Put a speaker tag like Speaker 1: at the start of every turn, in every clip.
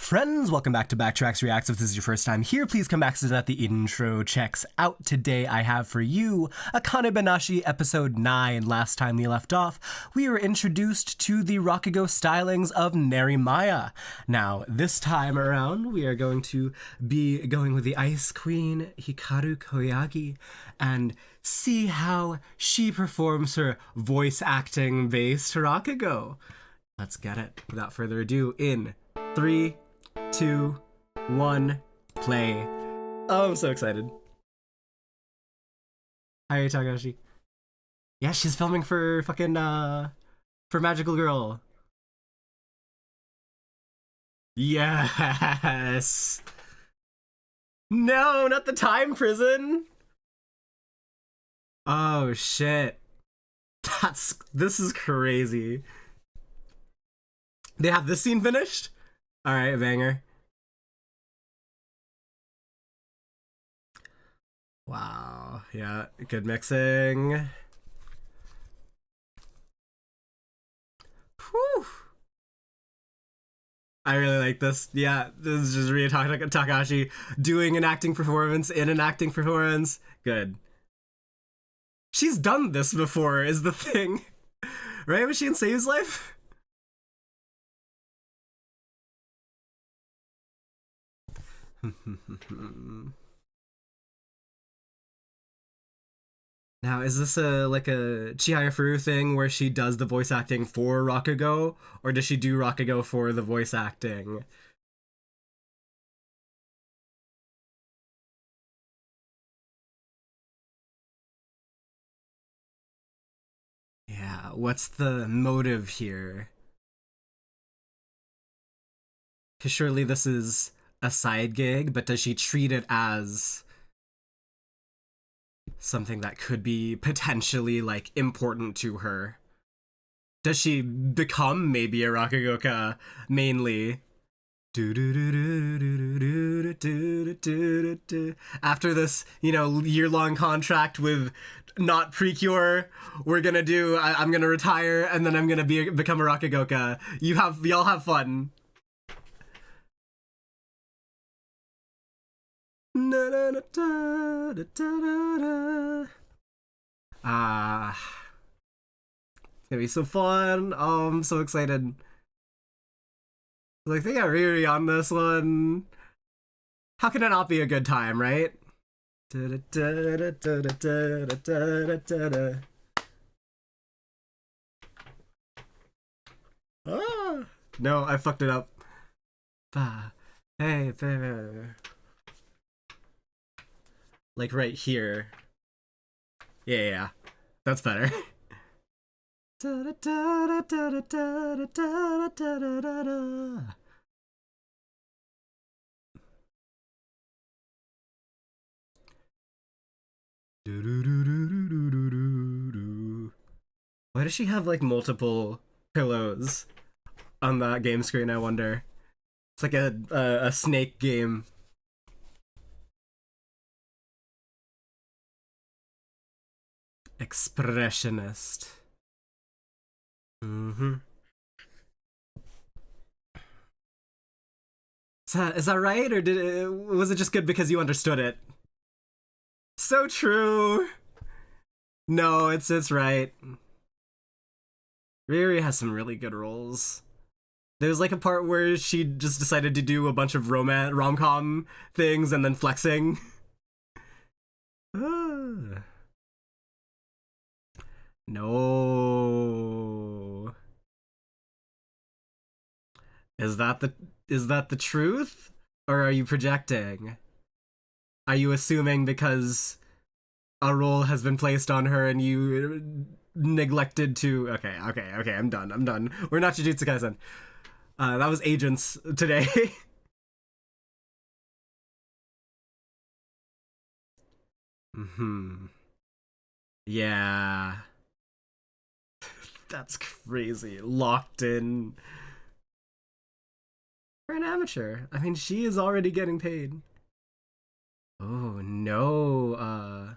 Speaker 1: Friends, welcome back to Backtracks Reacts. If this is your first time here, please come back so that the intro checks out. Today I have for you Akane-banashi episode 9. Last time we left off, we were introduced to the Rakugo stylings of Nerimaya. Now, this time around, we are going to be going with the Ice Queen, Hikaru Koyagi, and see how she performs her voice acting based Rakugo. Let's get it. Without further ado, in 3, 2, 1, play. Oh, I'm so excited. Hi, Takashi. Yeah, she's filming for fucking, for Magical Girl. Yes! No, not the time prison! Oh, shit. This is crazy. They have this scene finished? Alright, banger. Wow, yeah, good mixing. Whew. I really like this. Yeah, this is just Ria Takahashi doing an acting performance in an acting performance. Good. She's done this before, is the thing. Right? Was she in Save's Life? Now, is this like a Chihaya Furu thing where she does the voice acting for Rakugo, or does she do Rakugo for the voice acting? Yeah, what's the motive here? Because surely this is a side gig, but does she treat it as something that could be potentially, like, important to her? Does she become maybe a Rakugoka mainly? After this, you know, year-long contract with not Precure, we're gonna do. I'm gonna retire, and then I'm gonna become a Rakugoka. Y'all have fun. Ah, it's gonna be so fun. Oh, I'm so excited. Like, they got Riri on this one. How can it not be a good time, right? Ah, no, I fucked it up. Hey, like right here. Yeah, that's better. Why does she have like multiple pillows on that game screen, I wonder? It's like a snake game. Expressionist. Mm-hmm. Is that right, or was it just good because you understood it? So true. No, it's right. Riri has some really good roles. There's like a part where she just decided to do a bunch of rom-com things and then flexing. No. Is that the truth? Or are you projecting? Are you assuming because a role has been placed on her and you neglected to okay, I'm done. We're not Jujutsu Kaisen. That was Agents today. Hmm. Yeah. That's crazy. Locked in. For an amateur. I mean, she is already getting paid. Oh, no.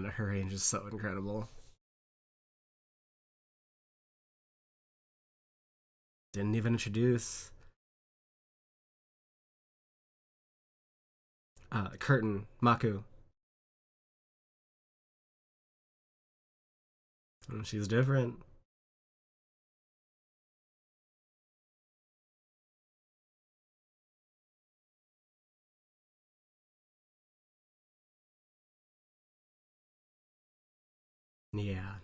Speaker 1: man, her range is so incredible. Didn't even introduce Curtain Maku. She's different. Yeah.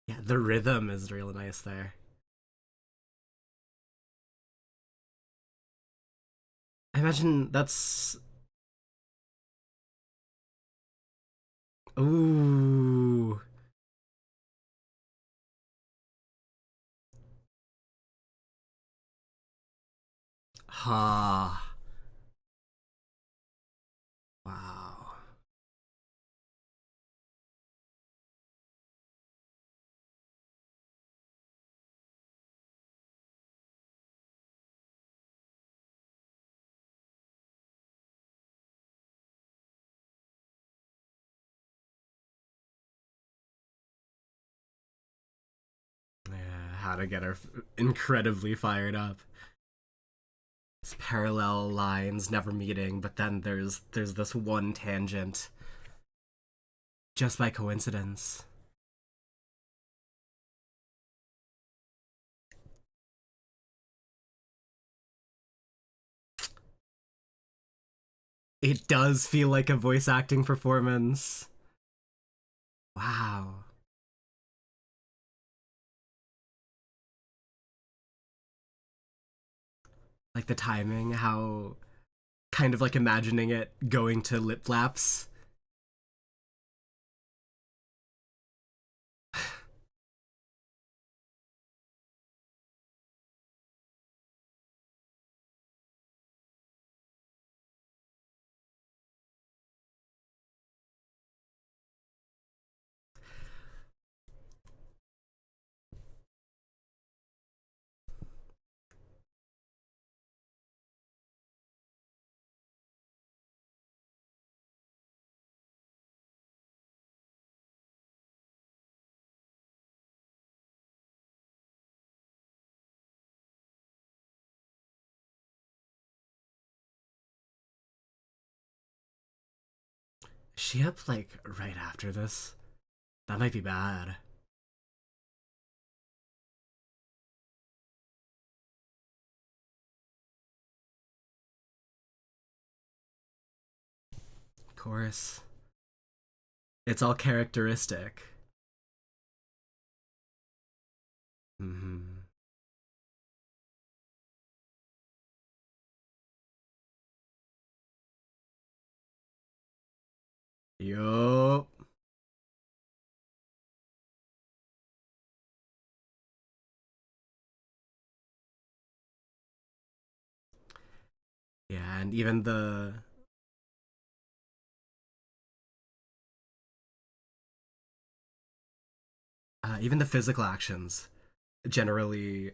Speaker 1: Yeah, the rhythm is real nice there. I imagine that's. Ooh. Ha. Wow. Yeah, how to get her incredibly fired up. It's parallel lines never meeting, but then there's this one tangent just by coincidence. It does feel like a voice acting performance. Wow. Like the timing, how kind of like imagining it going to lip flaps. Is she up like right after this? That might be bad. Of course. It's all characteristic. Mm-hmm. Yup. Yeah, and even the physical actions generally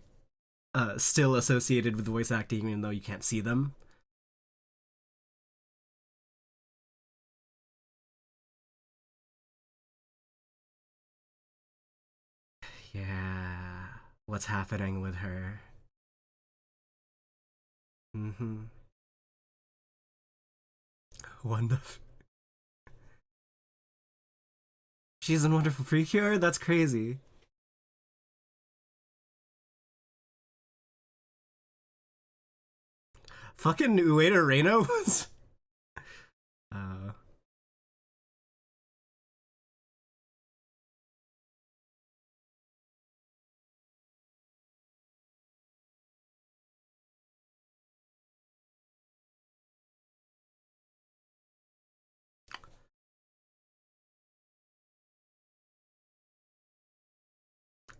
Speaker 1: still associated with voice acting, even though you can't see them. Yeah, what's happening with her? Mm-hmm. Wonderful. She's in Wonderful Precure. That's crazy. Fucking Ueda Reino was. Uh,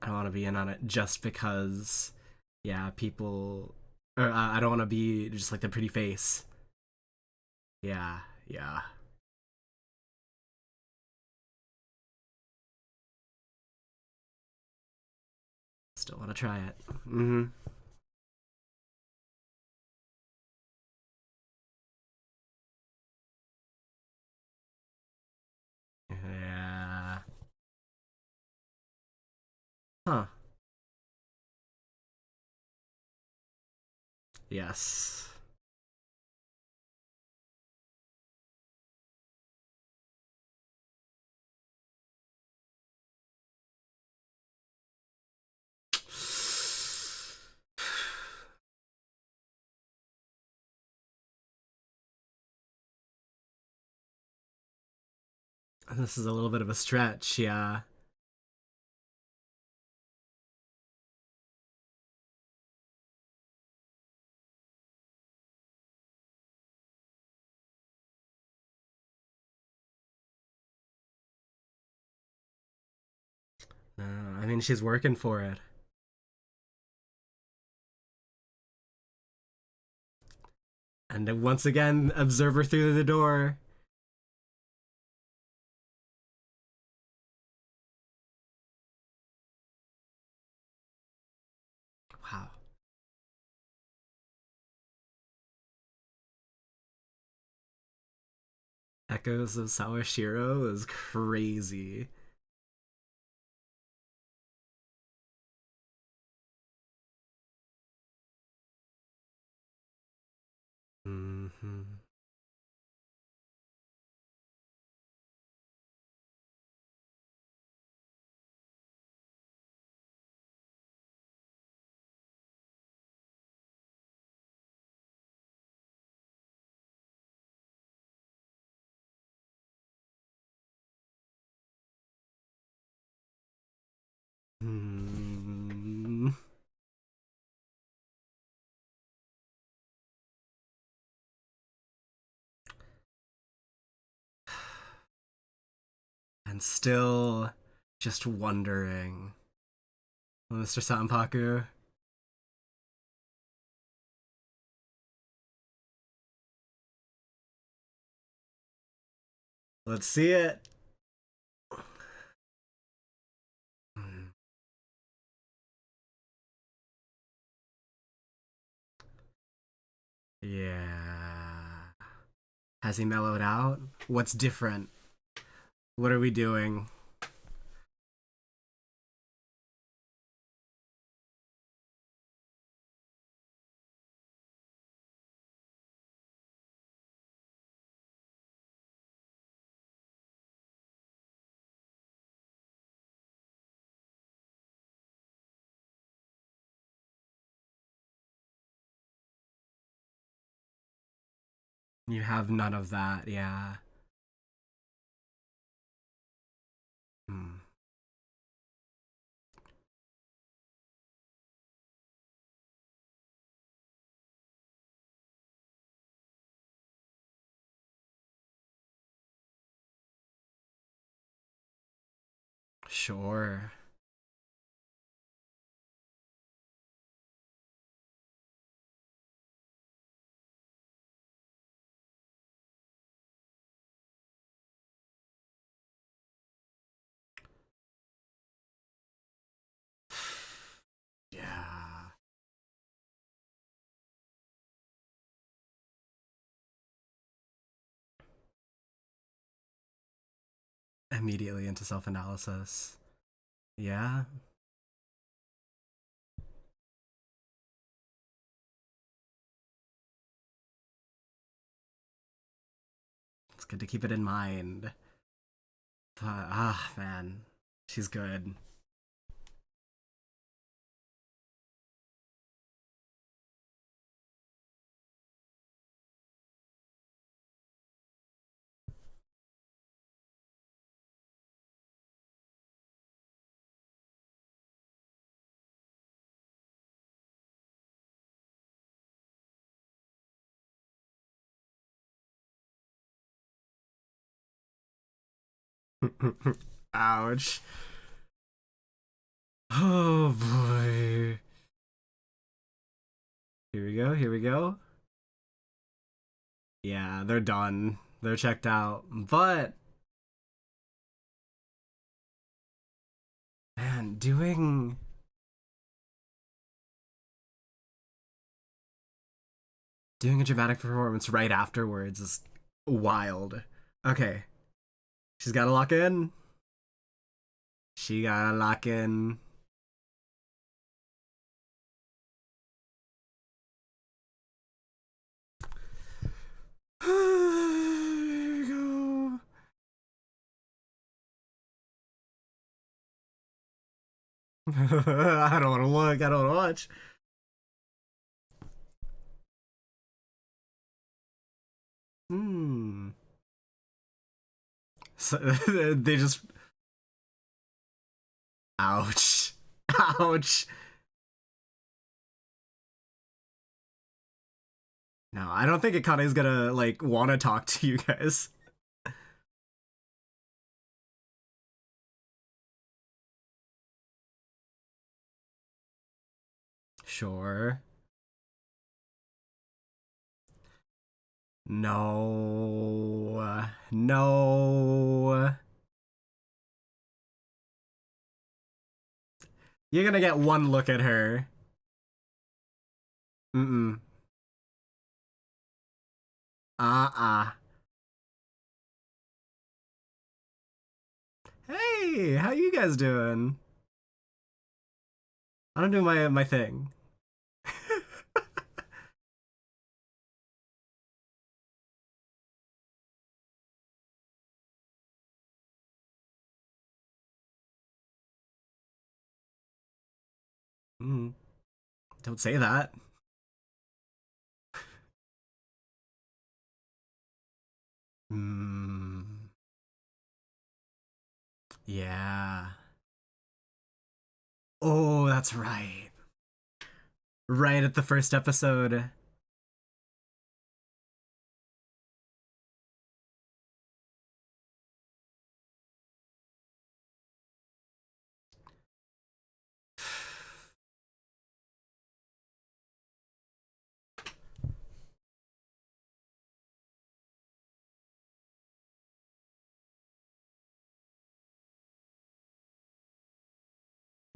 Speaker 1: I don't want to be in on it just because, yeah, people. Or I don't want to be just like the pretty face. Yeah, yeah. Still want to try it. Mm-hmm. Huh. Yes. This is a little bit of a stretch, yeah. I mean, she's working for it. And once again, observer through the door. Wow. Echoes of Sawashiro is crazy. Mm-hmm. Mm. And still just wondering. Mr. Sanpaku. Let's see it. Yeah. Has he mellowed out? What's different? What are we doing? You have none of that, yeah. Hmm. Sure. Yeah. Immediately into self-analysis. Yeah. It's good to keep it in mind. But man. She's good. Ouch. Oh boy. Here we go, here we go. Yeah, they're done. They're checked out. But man, doing a dramatic performance right afterwards is wild. Okay. She's gotta lock in. She gotta lock in. I don't want to look. I don't want to watch. Hmm. So, they just. Ouch. Ouch. No, I don't think Akane's gonna, like, want to talk to you guys. Sure. No. No. You're gonna get one look at her. Mm-mm. Uh-uh. Hey, how you guys doing? I don't do my thing. Mm, don't say that. Hmm. Yeah. Oh, that's right. Right at the first episode.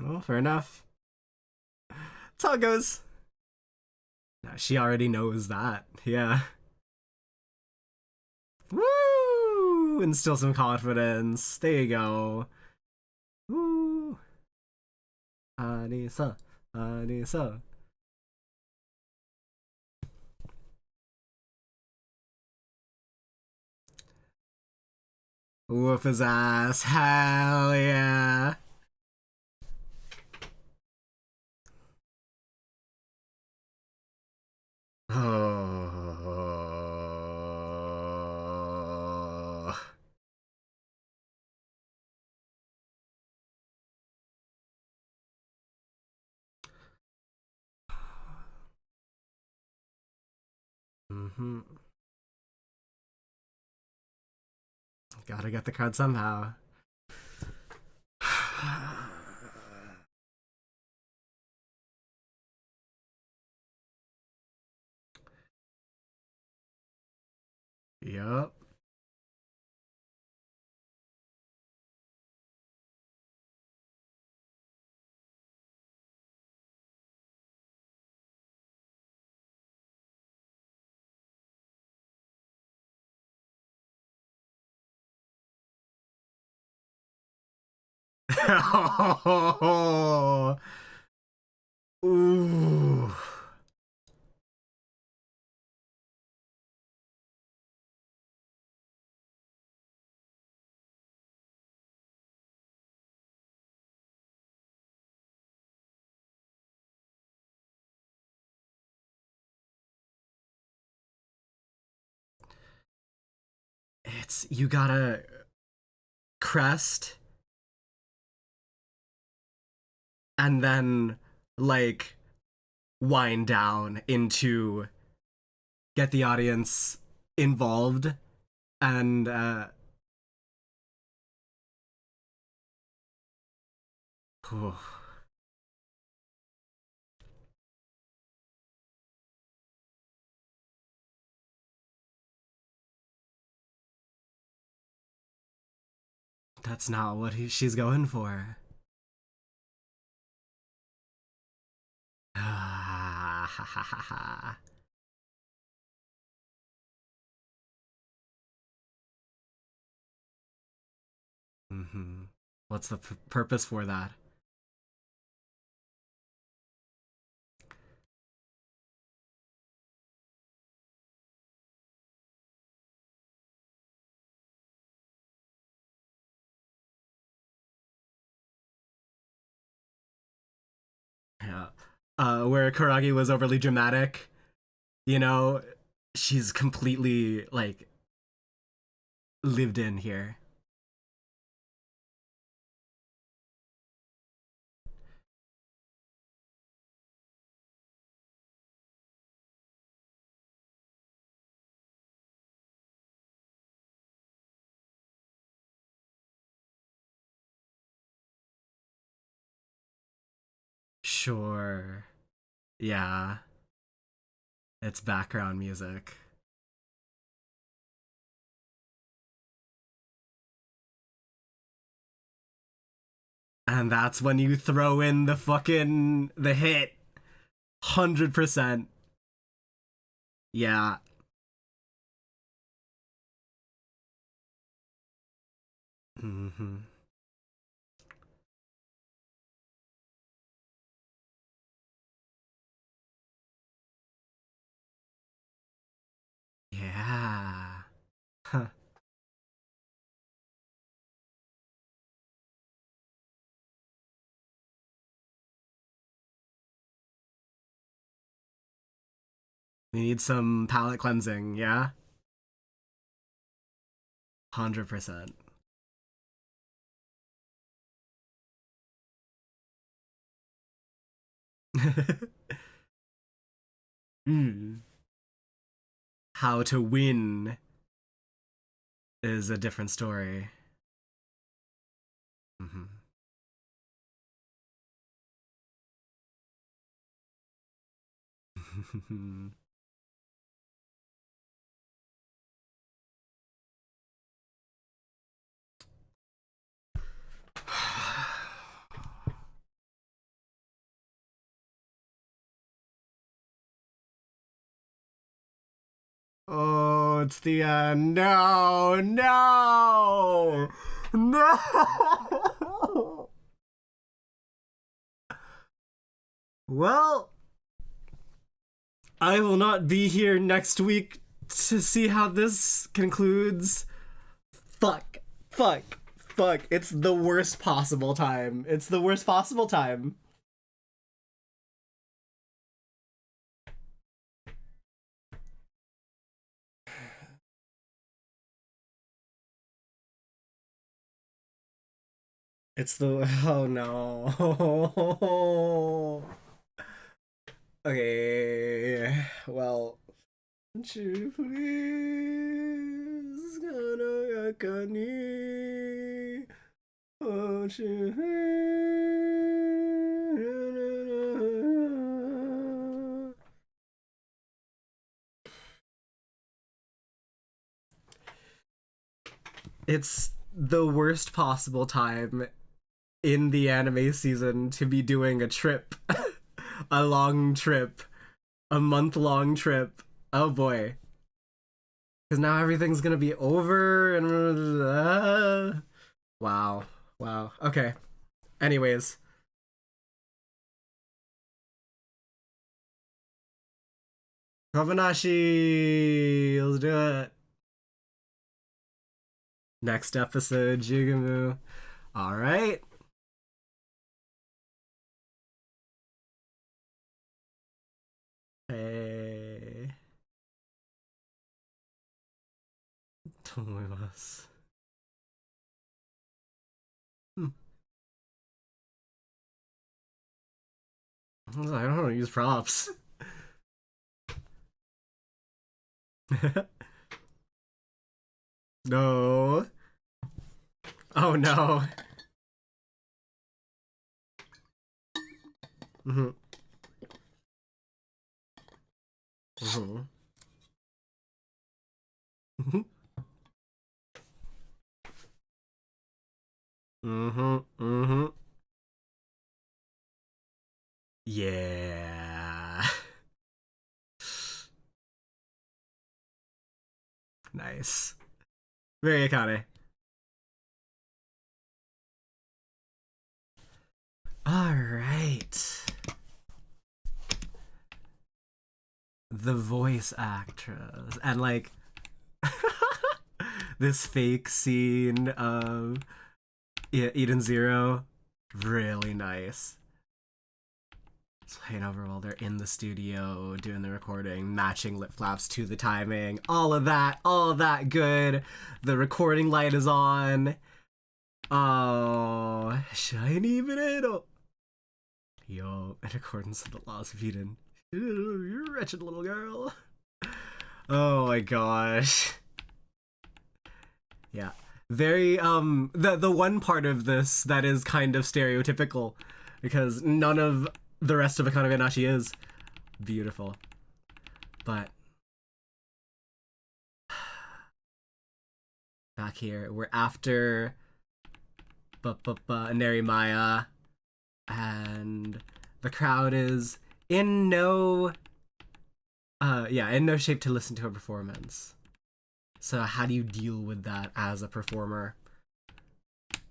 Speaker 1: Well, fair enough. That's how it goes. No, she already knows that. Yeah. Woo! Instill some confidence. There you go. Woo! Anisa. Anisa. Whoop his ass. Hell yeah. Oh. Mm-hmm. Gotta get the card somehow. Yup. Ooh. It's you gotta crest and then like wind down into get the audience involved and whew, that's not what she's going for. Ah, ha, ha, ha, ha. Mm-hmm. What's the purpose for that? where Karagi was overly dramatic. You know, she's completely like lived in here. Sure. Yeah. It's background music. And that's when you throw in the fucking the hit. 100%. Yeah. Mm-hmm. Yeah. Huh. We need some palate cleansing, yeah? 100%. mm. How to win is a different story. Mm-hmm. Oh, it's the end. No, no, no. Well, I will not be here next week to see how this concludes. Fuck. Fuck. Fuck. It's the worst possible time. It's the worst possible time. It's the. Oh no. Okay. Well. Won't you please, Akane? Won't you It's the worst possible time in the anime season to be doing a trip. A long trip. A month-long trip. Oh boy. Because now everything's gonna be over and wow. Wow. Okay. Anyways. Akane-banashi! Let's do it. Next episode, Jigamu. Alright. Hey. と思います。Hmm. I don't know how to use props. No. Oh no. Mm-hmm. Mm-hmm. Mm-hmm. Mm-hmm. Yeah. Nice. Very Akane. Alright. The voice actress. And like this fake scene of Eden Zero. Really nice. playing over while they're in the studio doing the recording, matching lip flaps to the timing, all that good. The recording light is on. Oh, shiny potato. Yo, in accordance with the laws of Eden. You're a wretched little girl. Oh my gosh. Yeah. Very, the one part of this that is kind of stereotypical, because none of the rest of Akane-banashi is beautiful. But back here, we're after Nerimaya, and the crowd is in no shape to listen to a performance. So how do you deal with that as a performer?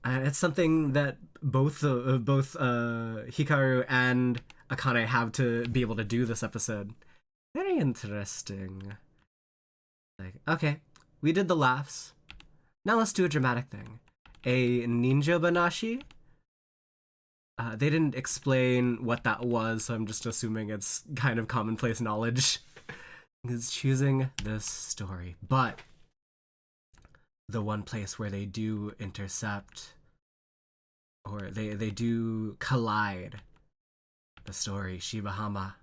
Speaker 1: And it's something that both Hikaru and Akane have to be able to do this episode. Very interesting. Like, okay, we did the laughs. Now let's do a dramatic thing. A ninja banashi? They didn't explain what that was, so I'm just assuming it's kind of commonplace knowledge. Is choosing this story. But the one place where they do intercept, or they do collide, the story, Shibahama.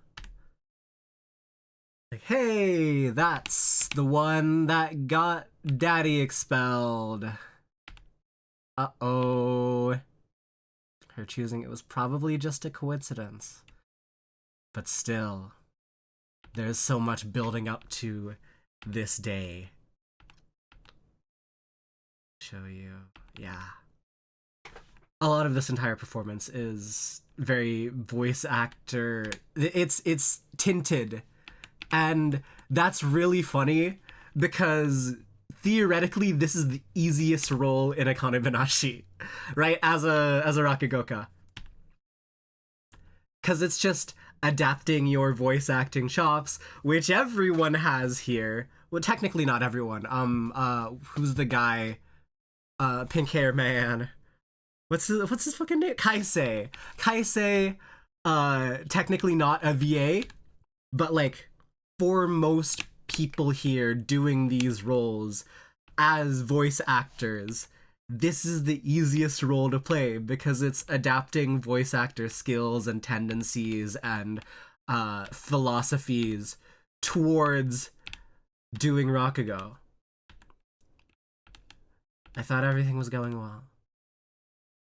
Speaker 1: Like, hey, that's the one that got Daddy expelled. Uh-oh. Her choosing it was probably just a coincidence. But still, there's so much building up to this day. Show you. Yeah. A lot of this entire performance is very voice actor. It's tinted. And that's really funny because theoretically this is the easiest role in Akane-banashi, right? As a Rakugoka. Cause it's just adapting your voice acting chops, which everyone has here. Well, technically not everyone. Who's the guy? Pink hair man. What's his fucking name? Kaisei. Kaisei, technically not a VA, but like for most people here doing these roles as voice actors, this is the easiest role to play because it's adapting voice actor skills and tendencies and philosophies towards doing Rakugo. I thought everything was going well.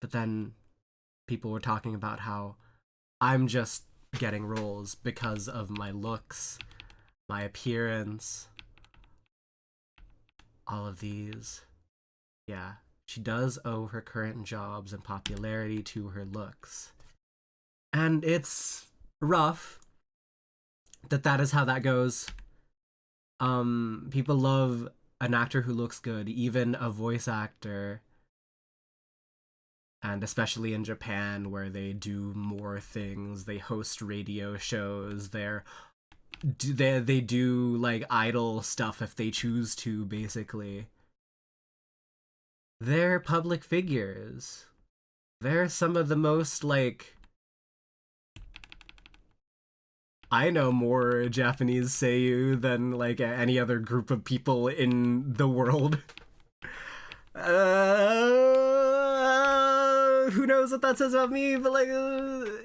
Speaker 1: But then people were talking about how I'm just getting roles because of my looks, my appearance, all of these. Yeah, she does owe her current jobs and popularity to her looks. And it's rough that is how that goes. People love an actor who looks good, even a voice actor. And especially in Japan, where they do more things, they host radio shows, they do like idol stuff if they choose to, basically. They're public figures. They're some of the most, like, I know more Japanese seiyuu than like any other group of people in the world. Who knows what that says about me, but like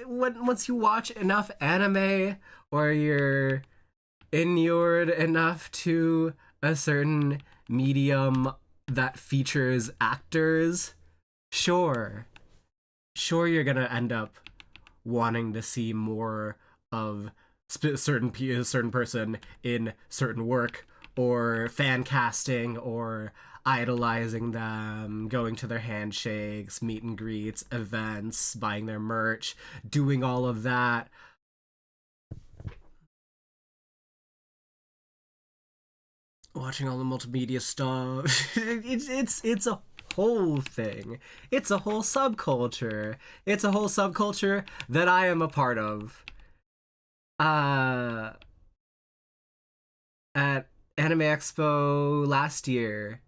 Speaker 1: once you watch enough anime or you're inured enough to a certain medium that features actors, sure you're gonna end up wanting to see more of certain person in certain work, or fan casting, or idolizing them, going to their handshakes, meet and greets, events, buying their merch, doing all of that. Watching all the multimedia stuff. It's a whole thing. It's a whole subculture. It's a whole subculture that I am a part of. At Anime Expo last year.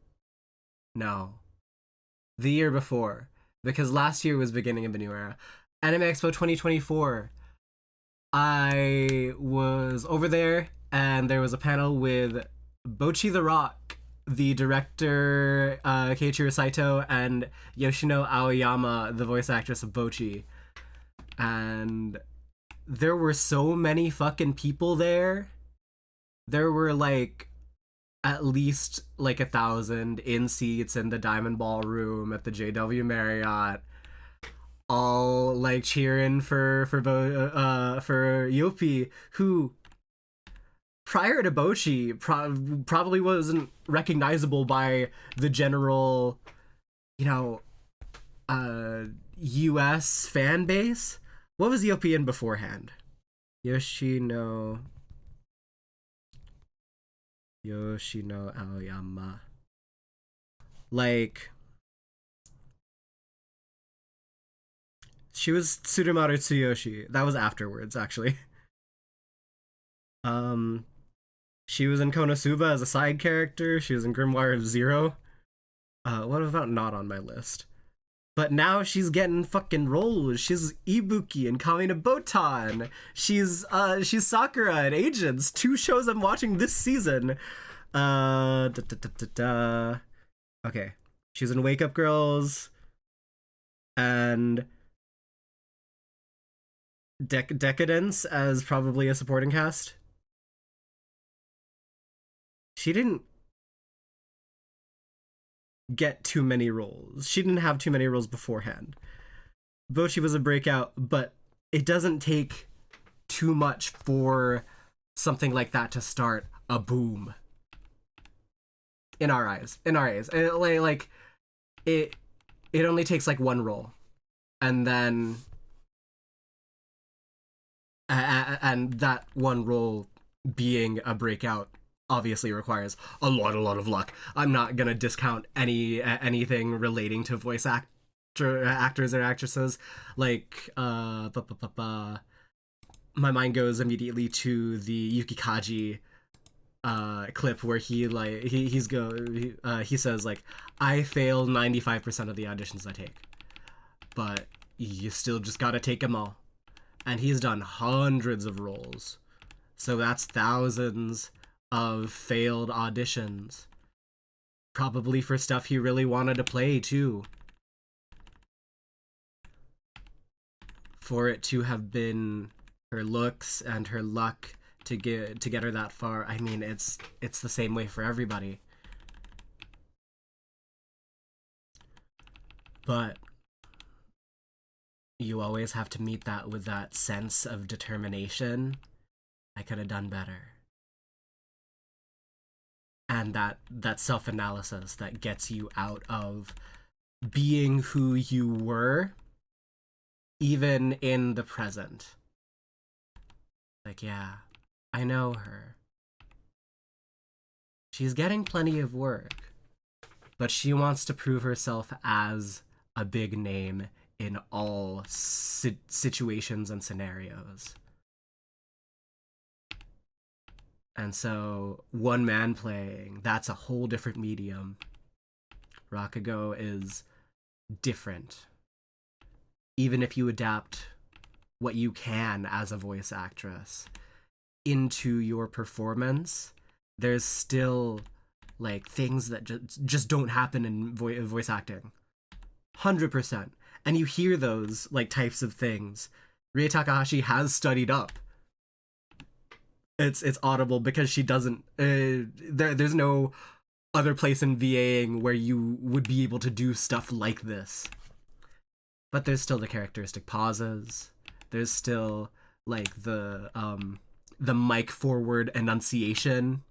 Speaker 1: No. The year before. Because last year was beginning of the new era. Anime Expo 2024. I was over there and there was a panel with Bochi the Rock, the director Keiichiro Saito, and Yoshino Aoyama, the voice actress of Bochi. And there were so many fucking people there. There were like at least like 1,000 in seats in the Diamond Ballroom at the JW Marriott, all like cheering for Yopi, who prior to Bochi probably wasn't recognizable by the general, you know, U.S. fan base. What was Yopi in beforehand? Yoshino Aoyama. Like, she was Tsurumaru Tsuyoshi. That was afterwards, actually. Um, she was in Konosuba as a side character. She was in Grimoire of Zero. What about not on my list? But now she's getting fucking roles. She's Ibuki and Kamina Botan. She's Sakura and Agents. 2 shows I'm watching this season. Okay. She's in Wake Up Girls and Decadence as probably a supporting cast. She didn't get too many roles. She didn't have too many roles beforehand. Bochi was a breakout, but it doesn't take too much for something like that to start a boom. In our eyes. Like it only takes like one role. And then and that one role being a breakout obviously requires a lot of luck. I'm not gonna discount anything relating to voice actors or actresses. Like my mind goes immediately to the Yuki Kaji clip where he says like, I fail 95% of the auditions I take, but you still just gotta take them all. And he's done hundreds of roles, so that's thousands of failed auditions, probably for stuff he really wanted to play too. For it to have been her looks and her luck to get her that far, I mean, it's the same way for everybody. But you always have to meet that with that sense of determination. I could have done better. And that self-analysis that gets you out of being who you were, even in the present. Like, yeah, I know her. She's getting plenty of work, but she wants to prove herself as a big name in all situations and scenarios. And so, one man playing, that's a whole different medium. Rakugo is different. Even if you adapt what you can as a voice actress into your performance, there's still like things that just don't happen in voice acting. 100%. And you hear those like types of things. Rie Takahashi has studied up. It's audible because she doesn't there's no other place in VAing where you would be able to do stuff like this. But there's still the characteristic pauses. There's still like the mic forward enunciation.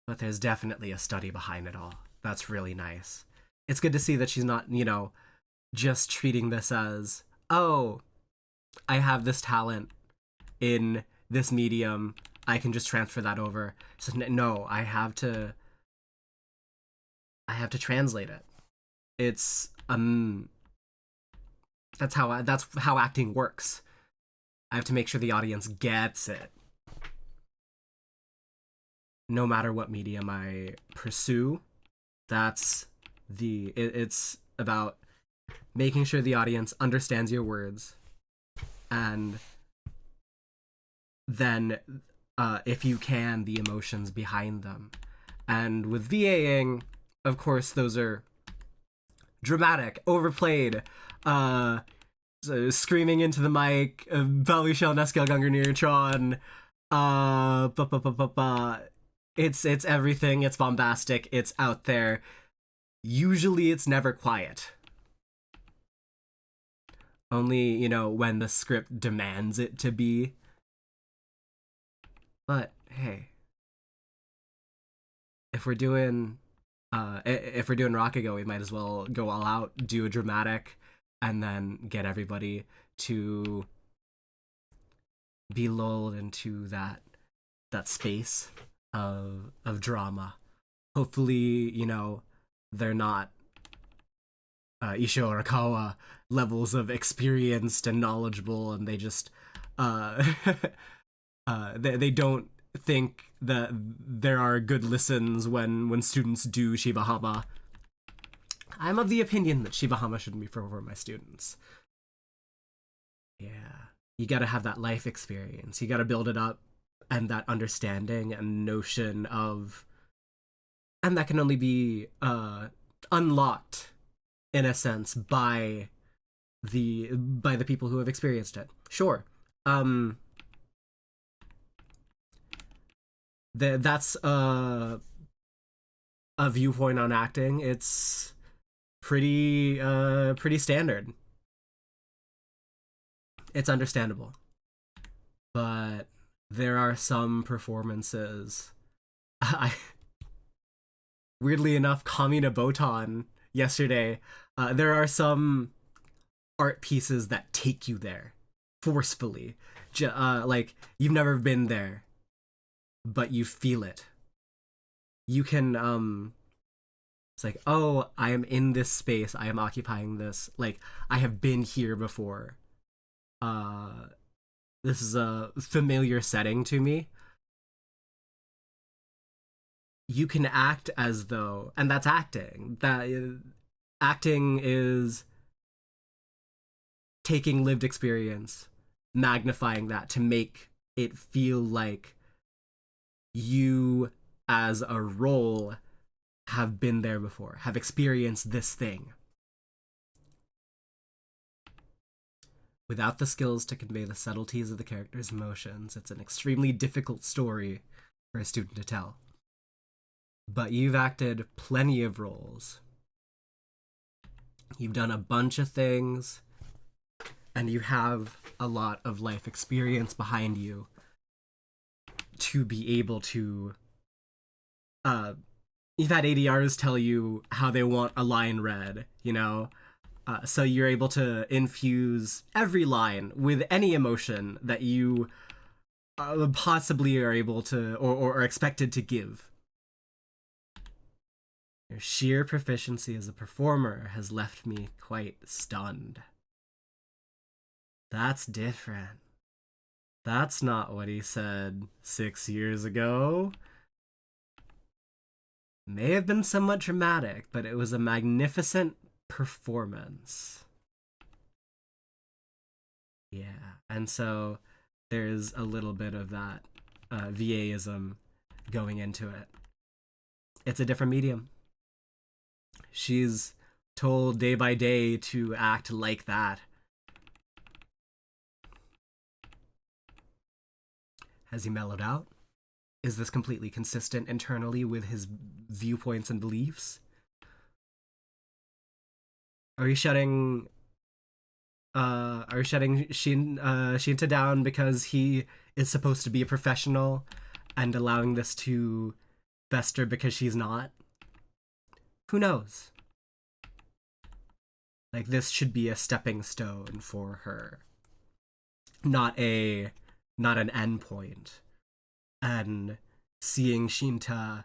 Speaker 1: But there's definitely a study behind it all. That's really nice. It's good to see that she's not, just treating this as, oh, I have this talent in this medium, I can just transfer that over. So no, I have to translate it. It's that's how acting works. I have to make sure the audience gets it. No matter what medium I pursue, it's about making sure the audience understands your words, and then, if you can, the emotions behind them. And with VAing, of course, those are dramatic, overplayed, so screaming into the mic, Balushel Neskel Gungar Neutron, it's everything, it's bombastic, it's out there. Usually it's never quiet. Only, when the script demands it to be. But hey, if we're doing Rakugo, we might as well go all out, do a dramatic, and then get everybody to be lulled into that space of drama. Hopefully, they're not Isho Arakawa levels of experienced and knowledgeable, and they just they don't think that there are good listens when students do Shibahama. I'm of the opinion that Shibahama shouldn't be for my students. Yeah. You gotta have that life experience. You gotta build it up, and that understanding and notion of... And that can only be unlocked, in a sense, by the people who have experienced it. Sure. That's a viewpoint on acting. It's pretty standard. It's understandable. But there are some performances. Weirdly enough, Kamina Botan yesterday, there are some art pieces that take you there forcefully. Like, you've never been there, but you feel it. You can, it's like, oh, I am in this space, I am occupying this, like, I have been here before. This is a familiar setting to me. You can act as though, and that's acting. Acting is taking lived experience, magnifying that to make it feel like you, as a role, have been there before, have experienced this thing. Without the skills to convey the subtleties of the character's emotions, it's an extremely difficult story for a student to tell. But you've acted plenty of roles. You've done a bunch of things, and you have a lot of life experience behind you to be able to... you've had ADRs tell you how they want a line read, so you're able to infuse every line with any emotion that you possibly are able to or are expected to give. Your sheer proficiency as a performer has left me quite stunned. That's different. That's not what he said 6 years ago. May have been somewhat dramatic, but it was a magnificent performance. Yeah, and so there's a little bit of that VA-ism going into it. It's a different medium. She's told day by day to act like that. Has he mellowed out? Is this completely consistent internally with his viewpoints and beliefs? Are you shutting Shinta down because he is supposed to be a professional and allowing this to fester because she's not? Who knows? Like, this should be a stepping stone for her, not an end point. And seeing Shinta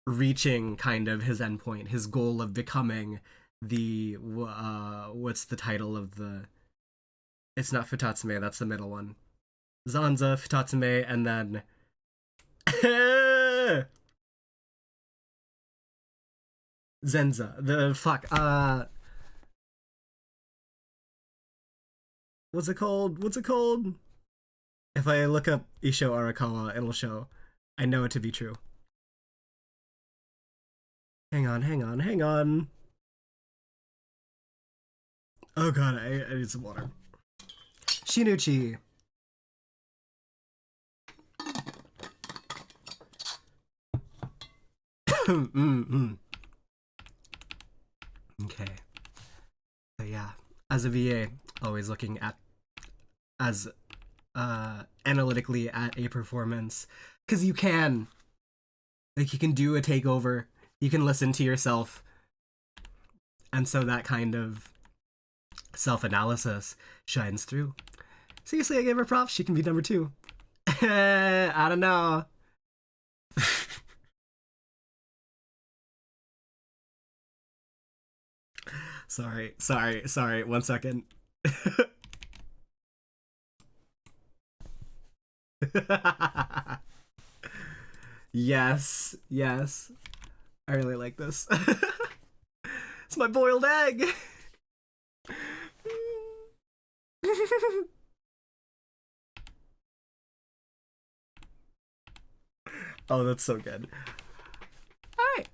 Speaker 1: reaching kind of his end point, his goal of becoming the what's the title of the... It's not Futatsume, that's the middle one. Zanza, Futatsume, and then Zenza. What's it called? What's it called? If I look up Isho Arakawa, it'll show. I know it to be true. Hang on, hang on, hang on. Oh god, I need some water. Shinuchi. Okay. So yeah, as a VA, always looking at as analytically at a performance, because you can, like, you can do a takeover, you can listen to yourself, and so that kind of self-analysis shines through. Seriously, I gave her props. She can be number 2. I don't know. Sorry. 1 second. Yes. I really like this. It's my boiled egg. Oh, that's so good. All right.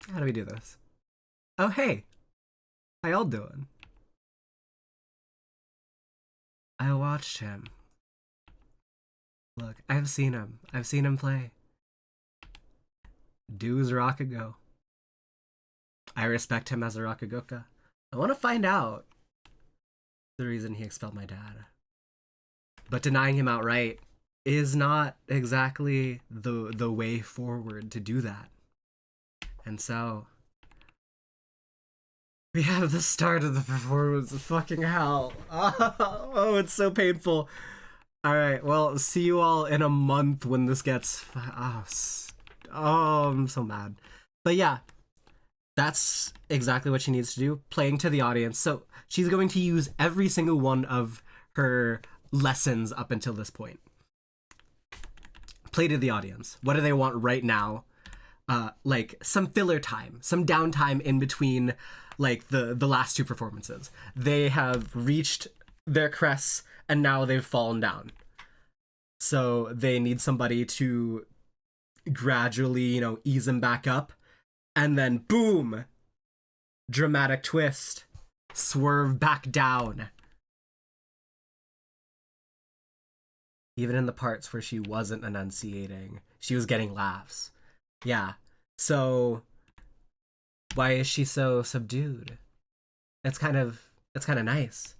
Speaker 1: How do we do this? Oh, hey. How y'all doing? I watched him. Look, I've seen him. I've seen him play. Dude's Rakugo. I respect him as a Rakugoka. I want to find out the reason he expelled my dad. But denying him outright is not exactly the way forward to do that. And so we have the start of the performance. Fucking hell. Oh, it's so painful. All right, well, see you all in a month when this gets... Oh, I'm so mad. But yeah, that's exactly what she needs to do, playing to the audience. So she's going to use every single one of her lessons up until this point. Play to the audience. What do they want right now? Like some filler time, some downtime in between, like the last 2 performances. They have reached their crests and now they've fallen down. So they need somebody to gradually, ease them back up. And then boom, dramatic twist, swerve back down. Even in the parts where she wasn't enunciating, she was getting laughs. Yeah. So why is she so subdued? It's kind of nice.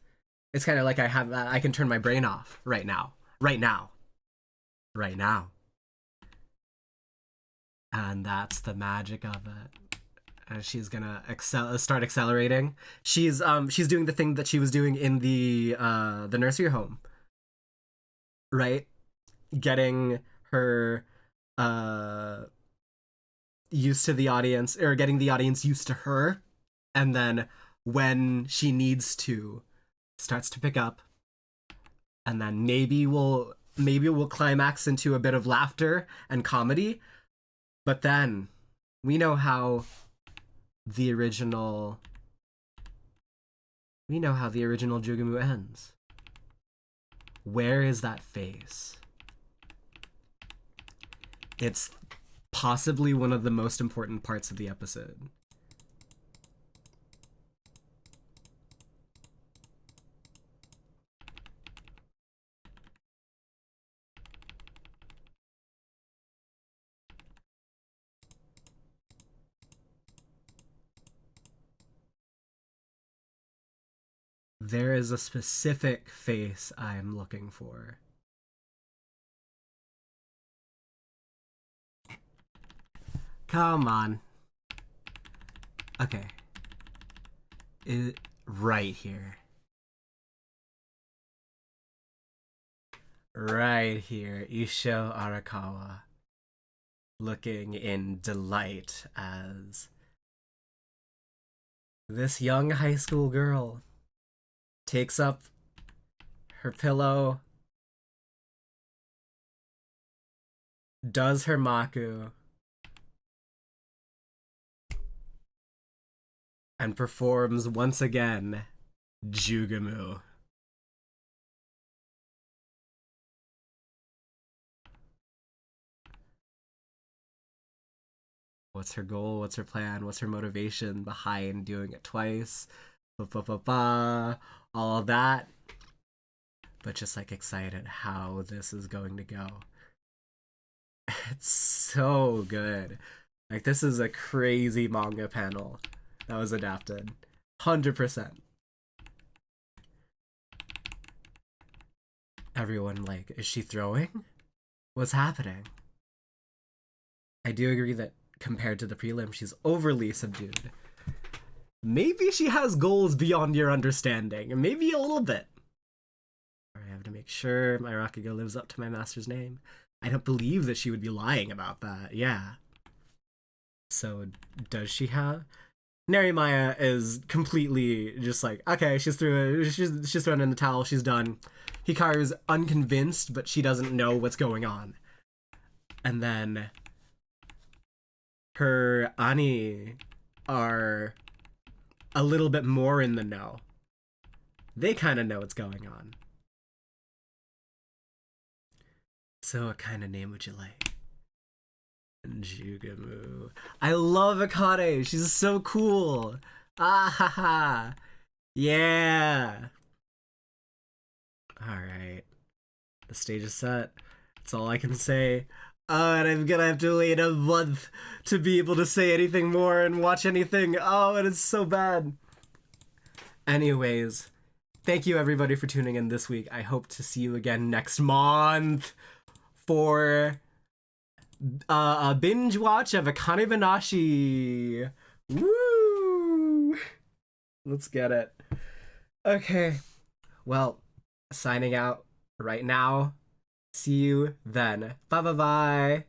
Speaker 1: It's kind of like I can turn my brain off right now. And that's the magic of it. She's gonna start accelerating. She's doing the thing that she was doing in the nursery home, right? Getting her used to the audience, or getting the audience used to her, and then when she needs to, starts to pick up, and then maybe we'll climax into a bit of laughter and comedy, but then we know how the original Jugumu ends. Where is that face? It's possibly one of the most important parts of the episode. There is a specific face I'm looking for. Come on. Okay. Right here. Right here. Isho Arakawa. Looking in delight as this young high school girl takes up her pillow, does her maku, and performs once again Jugamu. What's her goal? What's her plan? What's her motivation behind doing it twice? All of that. But just like excited how this is going to go. It's so good. Like, this is a crazy manga panel that was adapted. 100%. Everyone, like, is she throwing? What's happening? I do agree that compared to the prelim, she's overly subdued. Maybe she has goals beyond your understanding. Maybe a little bit. I have to make sure my Rakugo lives up to my master's name. I don't believe that she would be lying about that. Yeah. So, does she have... Narimaya is completely just like, okay, she's through it. She's thrown in the towel. She's done. Hikaru's unconvinced, but she doesn't know what's going on. And then her Ani are a little bit more in the know. They kind of know what's going on. So what kind of name would you like? Jugamu. I love Akane. She's so cool. Ah ha ha. Yeah. Alright. The stage is set. That's all I can say. And I'm gonna have to wait a month to be able to say anything more and watch anything. Oh, and it's so bad. Anyways, thank you everybody for tuning in this week. I hope to see you again next month for a binge watch of Akane-banashi. Woo! Let's get it. Okay. Well, signing out right now. See you then. Bye bye bye.